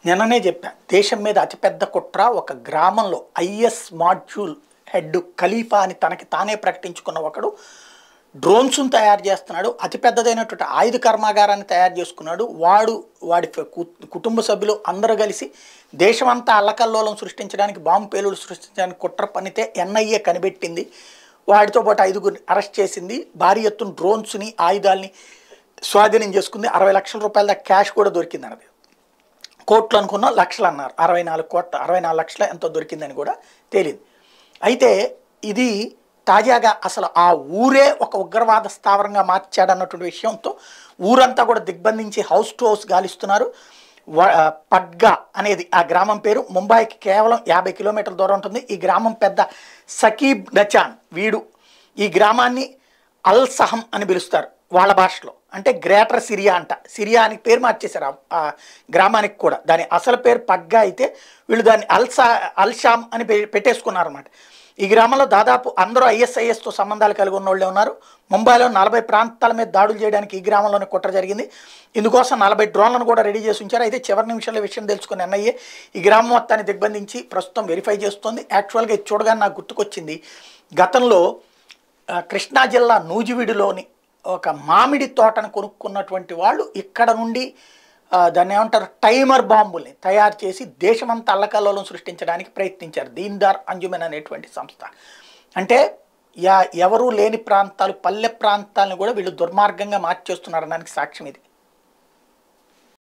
నిన్ననే చెప్పా, దేశం మీద అతిపెద్ద కుట్ర ఒక గ్రామంలో ఐఎస్ మాడ్యూల్ హెడ్ ఖలీఫా అని తనకి తానే ప్రకటించుకున్న ఒకడు డ్రోన్స్ను తయారు చేస్తున్నాడు. అతిపెద్దదైనటువంటి ఆయుధ కర్మాగారాన్ని తయారు చేసుకున్నాడు. వాడి కుటుంబ సభ్యులు అందరూ కలిసి దేశమంతా అల్లకల్లోలం సృష్టించడానికి, బాంబు పేలుడు సృష్టించడానికి కుట్ర పనితే ఎన్ఐఏ కనిపెట్టింది. వాడితో పాటు 5గురిని అరెస్ట్ చేసింది. భారీ ఎత్తున డ్రోన్స్ని, ఆయుధాలని స్వాధీనం చేసుకుంది. 60 లక్షల రూపాయల దాకా క్యాష్ కూడా దొరికింది అన్నది. కోట్లు అనుకున్న లక్షలు అన్నారు, 64 లక్షల ఎంతో దొరికిందని కూడా తేలింది. అయితే ఇది తాజాగా అసలు ఆ ఊరే ఒక ఉగ్రవాద స్థావరంగా మార్చాడన్నటువంటి విషయంతో ఊరంతా కూడా దిగ్బంధించి హౌస్ టు హౌస్ గాలిస్తున్నారు. పడ్గా అనేది ఆ గ్రామం పేరు. ముంబైకి కేవలం 50 కిలోమీటర్ల దూరం ఉంటుంది. ఈ గ్రామం పెద్ద సకీబ్ నచాన్ వీడు ఈ గ్రామాన్ని అల్ సహం అని పిలుస్తారు వాళ్ళ భాషలో. అంటే గ్రేటర్ సిరియా అంట. సిరియా అని పేరు మార్చేశారు ఆ గ్రామానికి కూడా. దాని అసలు పేరు పడ్గా అయితే వీళ్ళు దాన్ని అల్షామ్ అని పెట్టేసుకున్నారు అన్నమాట. ఈ గ్రామంలో దాదాపు అందరూ ఐఎస్ఐఎస్తో సంబంధాలు కలిగి ఉన్న వాళ్ళే ఉన్నారు. ముంబైలో 40 ప్రాంతాల మీద దాడులు చేయడానికి ఈ గ్రామంలోనే కుట్ర జరిగింది. ఇందుకోసం 40 డ్రోన్లను కూడా రెడీ చేసి ఉంచారు. అయితే చివరి నిమిషంలో విషయం తెలుసుకుని ఎన్ఐఏ ఈ గ్రామం మొత్తాన్ని దిగ్బంధించి ప్రస్తుతం వెరిఫై చేస్తోంది. యాక్చువల్గా ఇది చూడగానే నాకు గుర్తుకొచ్చింది, గతంలో కృష్ణా జిల్లా నూజివీడులోని ఒక మామిడి తోటను కొనుక్కున్నటువంటి వాళ్ళు ఇక్కడ నుండి దాన్ని ఏమంటారు టైమర్ బాంబుల్ని తయారు చేసి దేశమంతా అల్లకల్లోలం సృష్టించడానికి ప్రయత్నించారు. దీన్దార్ అంజుమన్ అనేటువంటి సంస్థ. అంటే ఎవరూ లేని ప్రాంతాలు, పల్లె ప్రాంతాలను కూడా వీళ్ళు దుర్మార్గంగా మార్చేస్తున్నారనడానికి సాక్ష్యం ఇది.